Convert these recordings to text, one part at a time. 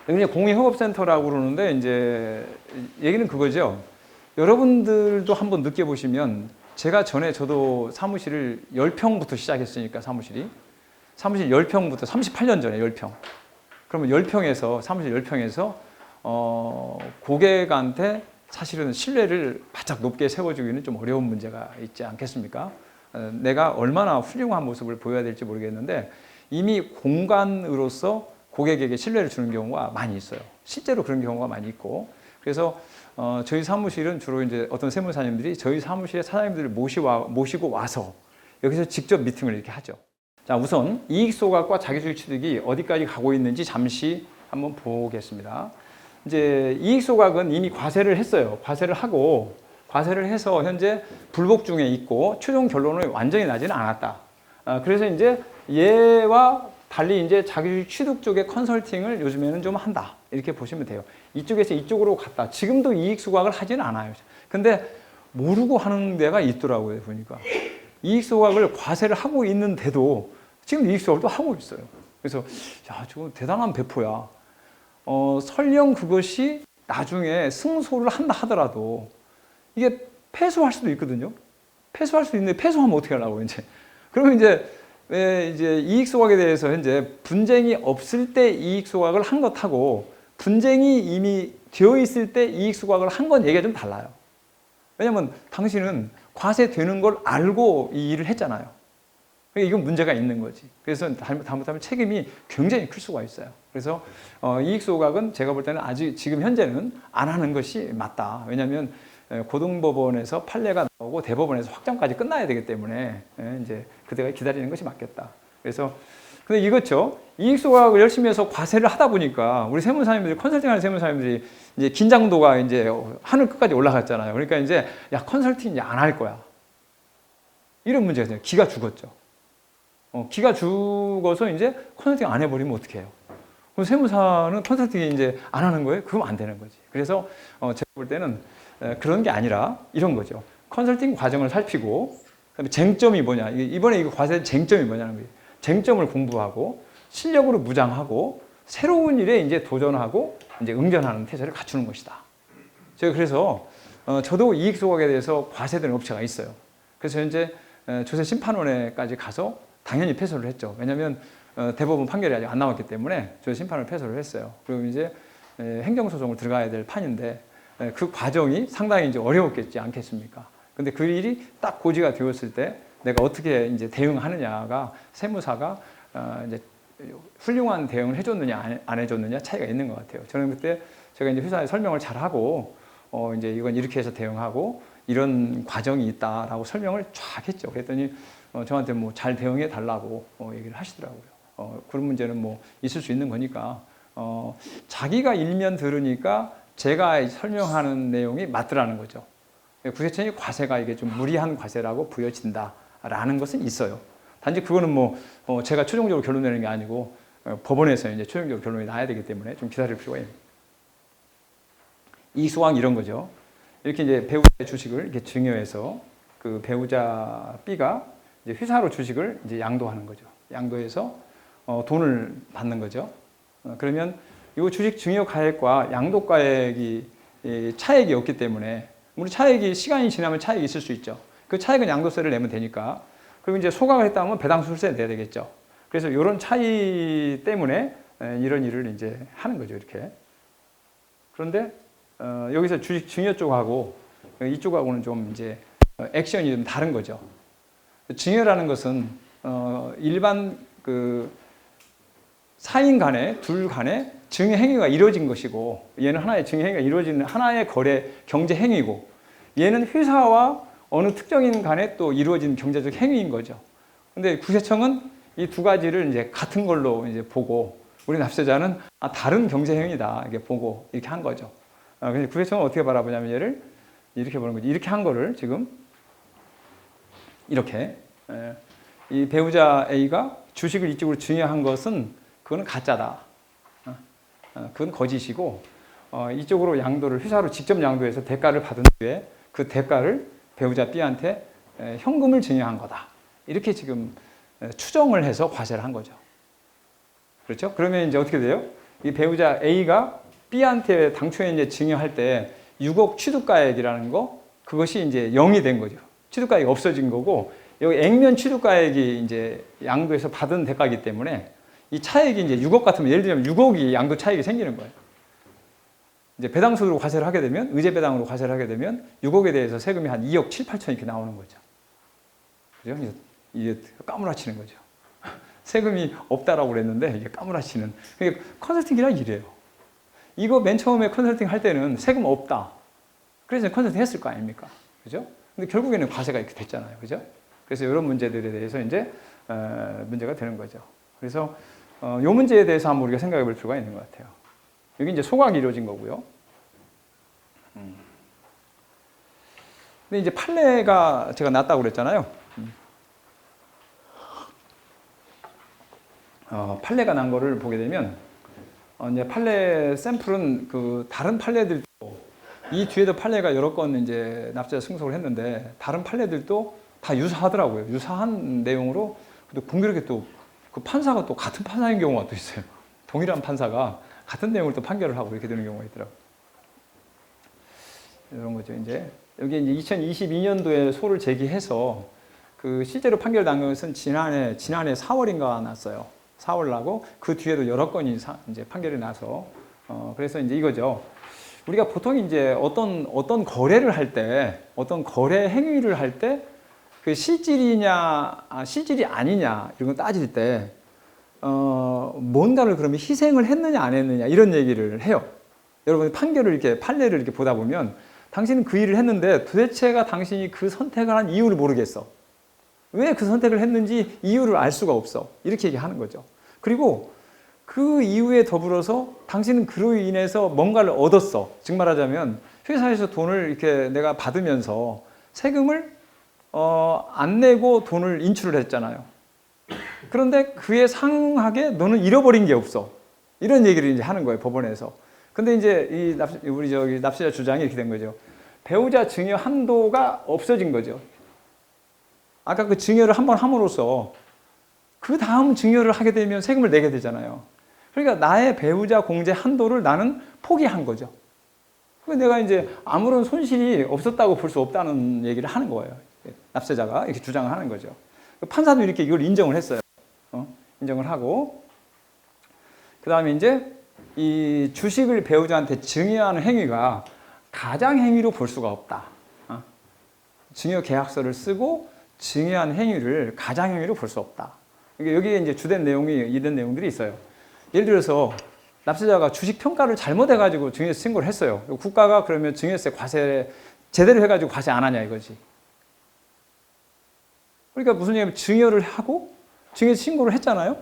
여기 이제 공익협업센터라고 그러는데 이제 얘기는 그거죠. 여러분들도 한번 느껴보시면 제가 전에 저도 사무실을 10평부터 시작했으니까 사무실 10평부터 38년 전에 10평. 그러면 10평에서 사무실 10평에서 고객한테 사실은 신뢰를 바짝 높게 세워주기는 좀 어려운 문제가 있지 않겠습니까? 내가 얼마나 훌륭한 모습을 보여야 될지 모르겠는데 이미 공간으로서 고객에게 신뢰를 주는 경우가 많이 있어요. 실제로 그런 경우가 많이 있고 그래서 저희 사무실은 주로 이제 어떤 세무사님들이 저희 사무실에 사장님들을 모시고 와서 여기서 직접 미팅을 이렇게 하죠. 자, 우선 이익소각과 자기수익 취득이 어디까지 가고 있는지 잠시 한번 보겠습니다. 이제 이익소각은 이미 과세를 했어요. 과세를 해서 현재 불복 중에 있고 최종 결론은 완전히 나지는 않았다. 그래서 이제 얘와 달리 이제 자기주식 취득 쪽의 컨설팅을 요즘에는 좀 한다. 이렇게 보시면 돼요. 이쪽에서 이쪽으로 갔다. 지금도 이익 소각을 하지는 않아요. 근데 모르고 하는 데가 있더라고요. 보니까. 이익 소각을 과세를 하고 있는데도 지금 이익 소각을 또 하고 있어요. 그래서 야, 저거 대단한 배포야. 설령 그것이 나중에 승소를 한다 하더라도 이게 패소할 수도 있거든요. 패소할 수도 있는데 패소하면 어떻게 하려고 이제. 그러면 이제 이익 소각에 대해서 현재 분쟁이 없을 때 이익 소각을 한 것하고 분쟁이 이미 되어 있을 때 이익 소각을 한 건 얘기가 좀 달라요. 왜냐면 당신은 과세되는 걸 알고 이 일을 했잖아요. 그러니까 이건 문제가 있는 거지. 그래서 잘못하면 책임이 굉장히 클 수가 있어요. 그래서 이익 소각은 제가 볼 때는 아직 지금 현재는 안 하는 것이 맞다. 왜냐하면 고등법원에서 판례가 나오고 대법원에서 확정까지 끝나야 되기 때문에 이제 그때가 기다리는 것이 맞겠다. 그래서 근데 이거죠. 이익 소각을 열심히 해서 과세를 하다 보니까 우리 세무사님들이 컨설팅하는 세무사님들이 이제 긴장도가 이제 하늘 끝까지 올라갔잖아요. 그러니까 이제 야 컨설팅 이제 안 할 거야. 이런 문제가 있어요. 기가 죽었죠. 기가 죽어서 이제 컨설팅 안 해버리면 어떻게 해요? 그럼 세무사는 컨설팅 이제 안 하는 거예요? 그러면 안 되는 거지. 그래서 제가 볼 때는 그런 게 아니라 이런 거죠. 컨설팅 과정을 살피고 그다음에 쟁점이 뭐냐. 이번에 이거 과세 쟁점이 뭐냐는 거예요. 쟁점을 공부하고 실력으로 무장하고 새로운 일에 이제 도전하고 이제 응전하는 태세를 갖추는 것이다. 제가 그래서 저도 이익 소각에 대해서 과세되는 업체가 있어요. 그래서 현재 조세심판원에까지 가서 당연히 패소를 했죠. 왜냐하면 대법원 판결이 아직 안 나왔기 때문에 조세심판을 패소를 했어요. 그리고 이제 행정소송을 들어가야 될 판인데 그 과정이 상당히 이제 어려웠겠지 않겠습니까? 근데 그 일이 딱 고지가 되었을 때 내가 어떻게 이제 대응하느냐가 세무사가 이제 훌륭한 대응을 해줬느냐 안 해줬느냐 차이가 있는 것 같아요. 저는 그때 제가 이제 회사에 설명을 잘 하고 이제 이건 이렇게 해서 대응하고 이런 과정이 있다라고 설명을 쫙 했죠. 그랬더니 저한테 뭐 잘 대응해 달라고 얘기를 하시더라고요. 그런 문제는 뭐 있을 수 있는 거니까 자기가 일면 들으니까 제가 설명하는 내용이 맞더라는 거죠. 국세청이 과세가 이게 좀 무리한 과세라고 부여진다라는 것은 있어요. 단지 그거는 뭐 제가 최종적으로 결론 내는 게 아니고 법원에서 이제 최종적으로 결론이 나야 되기 때문에 좀 기다릴 필요가 있는. 이소왕 이런 거죠. 이렇게 이제 배우자의 주식을 이렇게 증여해서 그 배우자 B가 이제 회사로 주식을 이제 양도하는 거죠. 양도해서 돈을 받는 거죠. 그러면 이 주식 증여 가액과 양도 가액이 차액이 없기 때문에 우리 차액이 시간이 지나면 차액이 있을 수 있죠. 그 차액은 양도세를 내면 되니까. 그리고 이제 소각을 했다면 배당수수세 내야 되겠죠. 그래서 이런 차이 때문에 이런 일을 이제 하는 거죠. 이렇게. 그런데 여기서 주식 증여 쪽하고 이쪽하고는 좀 이제 액션이 좀 다른 거죠. 증여라는 것은 일반 그 사인 간에 둘 간에 증여 행위가 이루어진 것이고 얘는 하나의 증여 행위가 이루어지는 하나의 거래 경제 행위고 얘는 회사와 어느 특정인 간에 또 이루어진 경제적 행위인 거죠. 근데 국세청은 이 두 가지를 이제 같은 걸로 이제 보고 우리 납세자는 다른 경제 행위다 이렇게 보고 이렇게 한 거죠. 근데 국세청은 어떻게 바라보냐면 얘를 이렇게 보는 거죠. 이렇게 한 거를 지금 이렇게 이 배우자 A가 주식을 이쪽으로 증여한 것은 그거는 가짜다. 그건 거짓이고 이쪽으로 양도를 회사로 직접 양도해서 대가를 받은 뒤에 그 대가를 배우자 B한테 현금을 증여한 거다. 이렇게 지금 추정을 해서 과세를 한 거죠. 그렇죠? 그러면 이제 어떻게 돼요? 이 배우자 A가 B한테 당초에 이제 증여할 때 6억 취득가액이라는 거, 그것이 이제 0이 된 거죠. 취득가액이 없어진 거고, 여기 액면 취득가액이 이제 양도에서 받은 대가이기 때문에 이 차액이 이제 6억 같으면, 예를 들면 6억이 양도 차익이 생기는 거예요. 이제 배당수로 과세를 하게 되면, 의제 배당으로 과세를 하게 되면 6억에 대해서 세금이 한 2억 7, 8천 이렇게 나오는 거죠. 그죠? 이게 까무라치는 거죠. 세금이 없다라고 그랬는데 이게 까무라치는. 그러니까 컨설팅이란 이래요. 이거 맨 처음에 컨설팅 할 때는 세금 없다. 그래서 컨설팅 했을 거 아닙니까? 그죠? 근데 결국에는 과세가 이렇게 됐잖아요. 그죠? 그래서 이런 문제들에 대해서 이제 문제가 되는 거죠. 그래서 이 문제에 대해서 한번 우리가 생각해 볼 필요가 있는 것 같아요. 여기 이제 소각이 이루어진 거고요. 근데 이제 판례가 제가 났다고 그랬잖아요. 판례가 난 거를 보게 되면, 이제 판례 샘플은 그 다른 판례들도, 이 뒤에도 판례가 여러 건 이제 납세자 승소를 했는데, 다른 판례들도 다 유사하더라고요. 유사한 내용으로, 근데 공교롭게 또 그 판사가 또 같은 판사인 경우가 또 있어요. 동일한 판사가 같은 내용을 또 판결을 하고 이렇게 되는 경우가 있더라고요. 이런 거죠. 이제 여기 이제 2022년도에 소를 제기해서 그 실제로 판결 난 것은 지난해 4월인가 났어요. 4월 나고 그 뒤에도 여러 건이 이제 판결이 나서 그래서 이제 이거죠. 우리가 보통 이제 어떤 거래를 할 때, 어떤 거래 행위를 할 때 그 실질이냐, 실질이 아니냐 이런 거 따질 때 뭔가를 그러면 희생을 했느냐 안 했느냐 이런 얘기를 해요. 여러분 판결을 이렇게 판례를 이렇게 보다 보면 당신은 그 일을 했는데 도대체가 당신이 그 선택을 한 이유를 모르겠어. 왜 그 선택을 했는지 이유를 알 수가 없어. 이렇게 얘기하는 거죠. 그리고 그 이유에 더불어서 당신은 그로 인해서 뭔가를 얻었어. 즉 말하자면 회사에서 돈을 이렇게 내가 받으면서 세금을 안 내고 돈을 인출을 했잖아요. 그런데 그에 상응하게 너는 잃어버린 게 없어. 이런 얘기를 이제 하는 거예요, 법원에서. 근데 이제 우리 납세자 주장이 이렇게 된 거죠. 배우자 증여 한도가 없어진 거죠. 아까 그 증여를 한번 함으로써 그 다음 증여를 하게 되면 세금을 내게 되잖아요. 그러니까 나의 배우자 공제 한도를 나는 포기한 거죠. 그러니까 내가 이제 아무런 손실이 없었다고 볼 수 없다는 얘기를 하는 거예요. 납세자가 이렇게 주장을 하는 거죠. 판사도 이렇게 이걸 인정을 했어요. 인정을 하고. 그 다음에 이제 이 주식을 배우자한테 증여하는 행위가 가장 행위로 볼 수가 없다. 증여 계약서를 쓰고 증여한 행위를 가장 행위로 볼 수 없다. 여기에 이제 주된 내용이 이런 내용들이 있어요. 예를 들어서 납세자가 주식 평가를 잘못해가지고 증여세 신고를 했어요. 국가가 그러면 증여세 과세 제대로 해가지고 과세 안 하냐 이거지. 그러니까 무슨 얘기냐면 증여를 하고 증여세 신고를 했잖아요.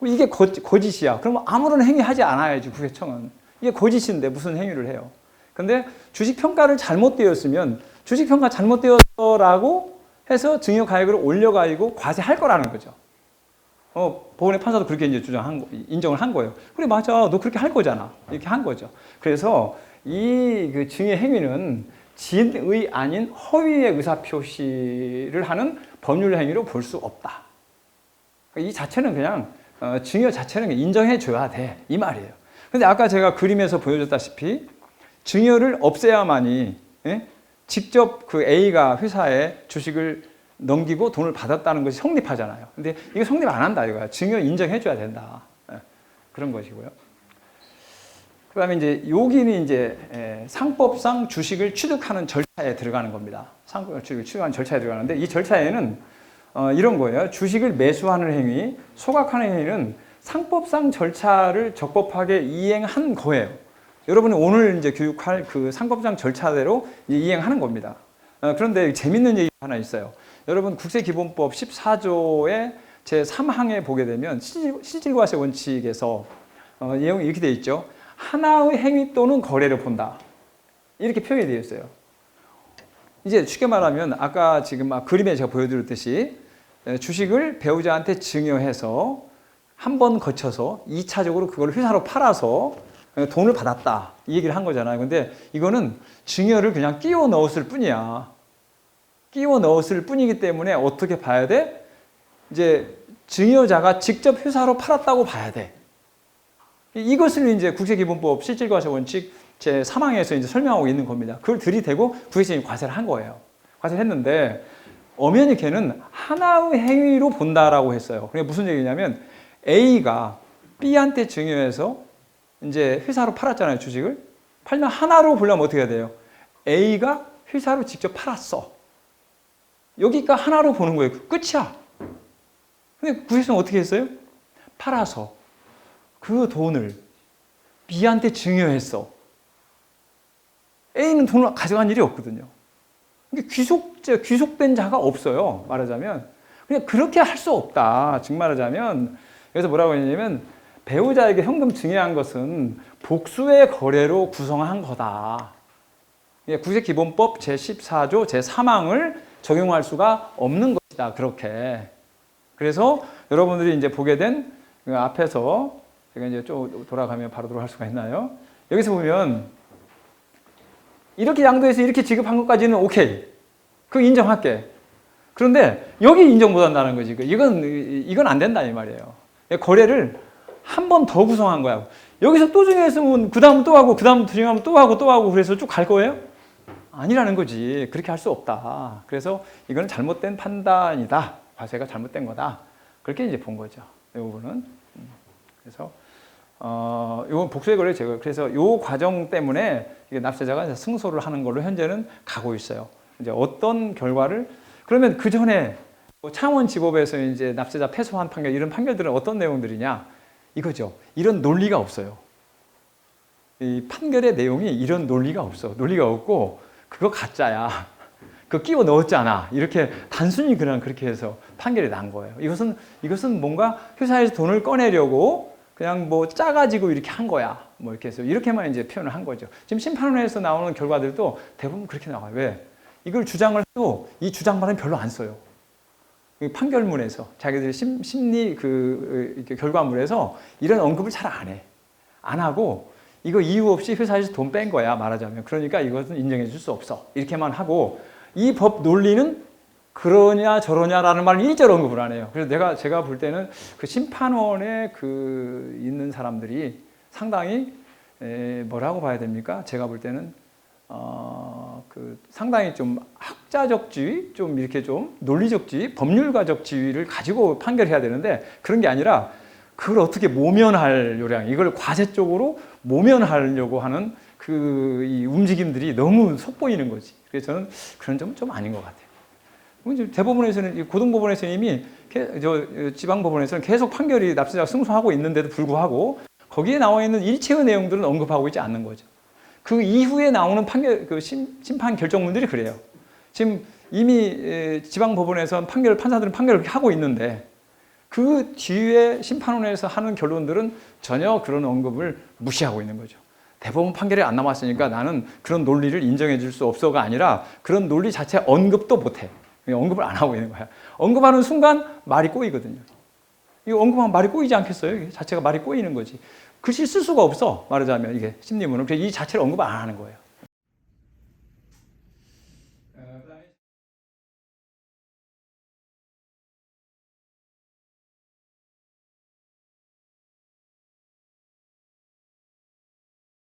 이게 거짓이야. 그러면 아무런 행위 하지 않아야지 국세청은. 이게 거짓인데 무슨 행위를 해요. 근데 주식 평가를 잘못되었으면 주식 평가 잘못되었다라고 해서 증여 가액을 올려가지고 과세할 거라는 거죠. 법원의 판사도 그렇게 이제 인정을 한 거예요. 그래, 맞아. 너 그렇게 할 거잖아. 이렇게 한 거죠. 그래서 이 그 증여 행위는 진의 아닌 허위의 의사표시를 하는 법률 행위로 볼 수 없다. 이 자체는 그냥 증여 자체는 인정해 줘야 돼. 이 말이에요. 근데 아까 제가 그림에서 보여줬다시피 증여를 없애야만이 직접 그 A가 회사에 주식을 넘기고 돈을 받았다는 것이 성립하잖아요. 근데 이거 성립 안 한다 이거야. 증여 인정해줘야 된다. 그런 것이고요. 그다음에 이제 여기는 이제 상법상 주식을 취득하는 절차에 들어가는 겁니다. 상법 주식을 취득하는 절차에 들어가는데 이 절차에는 이런 거예요. 주식을 매수하는 행위, 소각하는 행위는 상법상 절차를 적법하게 이행한 거예요. 여러분이 오늘 이제 교육할 그 상법상 절차대로 이행하는 겁니다. 그런데 재밌는 얘기가 하나 있어요. 여러분 국세기본법 14조의 제3항에 보게 되면 실질과세 원칙에서 내용이 이렇게 되어 있죠. 하나의 행위 또는 거래를 본다. 이렇게 표현이 되어 있어요. 이제 쉽게 말하면 아까 지금 그림에 제가 보여드렸듯이 주식을 배우자한테 증여해서 한 번 거쳐서 2차적으로 그걸 회사로 팔아서 돈을 받았다. 이 얘기를 한 거잖아요. 근데 이거는 증여를 그냥 끼워 넣었을 뿐이야. 끼워 넣었을 뿐이기 때문에 어떻게 봐야 돼? 이제 증여자가 직접 회사로 팔았다고 봐야 돼. 이것을 이제 국세기본법 실질과세 원칙 제 3항에서 이제 설명하고 있는 겁니다. 그걸 들이대고 국세청이 과세를 한 거예요. 과세를 했는데 엄연히 걔는 하나의 행위로 본다라고 했어요. 그게 무슨 얘기냐면 A가 B한테 증여해서 이제 회사로 팔았잖아요, 주식을. 팔면 하나로 보려면 어떻게 해야 돼요? A가 회사로 직접 팔았어. 여기가 하나로 보는 거예요. 끝이야. 근데 국세청은 어떻게 했어요? 팔아서 그 돈을 B한테 증여했어. A는 돈을 가져간 일이 없거든요. 귀속된 자가 없어요. 말하자면. 그냥 그렇게 할 수 없다. 즉 말하자면, 그래서 뭐라고 했냐면, 배우자에게 현금 증여한 것은 복수의 거래로 구성한 거다. 국세기본법 제14조 제3항을 적용할 수가 없는 것이다. 그렇게. 그래서 여러분들이 이제 보게 된 그 앞에서 제가 이제 좀 돌아가면 바로 돌아갈 수가 있나요? 여기서 보면 이렇게 양도해서 이렇게 지급한 것까지는 오케이. 그거 인정할게. 그런데 여기 인정 못 한다는 거지. 이건 안 된다 이 말이에요. 거래를 한 번 더 구성한 거야. 여기서 또 증여했으면 그 다음 또 하고 그 다음 증여하면 또 하고 그래서 쭉 갈 거예요? 아니라는 거지. 그렇게 할 수 없다. 그래서 이거는 잘못된 판단이다. 과세가 잘못된 거다. 그렇게 이제 본 거죠. 이 부분은. 그래서 이건 복수의 거래 제거. 그래서 이 과정 때문에 이게 납세자가 승소를 하는 걸로 현재는 가고 있어요. 이제 어떤 결과를 그러면 그 전에 창원지법에서 이제 납세자 패소한 판결 이런 판결들은 어떤 내용들이냐 이거죠. 이런 논리가 없어요. 이 판결의 내용이 이런 논리가 없어. 논리가 없고 그거 가짜야. 그거 끼워 넣었잖아. 이렇게 단순히 그냥 그렇게 해서 판결이 난 거예요. 이것은 뭔가 회사에서 돈을 꺼내려고 그냥 뭐 짜가지고 이렇게 한 거야. 뭐 이렇게 해서 이렇게만 이제 표현을 한 거죠. 지금 심판원에서 나오는 결과들도 대부분 그렇게 나와요. 왜? 이걸 주장을 해도 이 주장만은 별로 안 써요. 판결문에서 자기들 심리 결과물에서 이런 언급을 잘 안 해. 안 하고 이거 이유 없이 회사에서 돈 뺀 거야 말하자면. 그러니까 이것은 인정해 줄 수 없어. 이렇게만 하고 이 법 논리는 그러냐 저러냐라는 말을 일절 언급을 안 해요. 그래서 제가 볼 때는 그 심판원에 있는 사람들이 상당히 뭐라고 봐야 됩니까? 제가 볼 때는 상당히 좀 학자적 지위, 좀 이렇게 좀 논리적 지위, 법률가적 지위를 가지고 판결해야 되는데 그런 게 아니라 그걸 어떻게 모면할 요량, 이걸 과세 쪽으로 모면하려고 하는 이 움직임들이 너무 속보이는 거지. 그래서 저는 그런 점은 좀 아닌 것 같아요. 대법원에서는, 고등법원에서는 이미, 지방법원에서는 계속 판결이 납세자가 승소하고 있는데도 불구하고 거기에 나와 있는 일체의 내용들은 언급하고 있지 않는 거죠. 그 이후에 나오는 심판 결정문들이 그래요. 지금 이미 지방법원에서 판사들은 판결을 하고 있는데 그 뒤에 심판원에서 하는 결론들은 전혀 그런 언급을 무시하고 있는 거죠. 대법원 판결이 안 남았으니까 나는 그런 논리를 인정해 줄 수 없어가 아니라 그런 논리 자체 언급도 못 해. 언급을 안 하고 있는 거야. 언급하는 순간 말이 꼬이거든요. 이 언급하면 말이 꼬이지 않겠어요? 이게 자체가 말이 꼬이는 거지. 글씨 쓸 수가 없어. 말하자면 이게 심리문은. 그래서 이 자체를 언급 안 하는 거예요.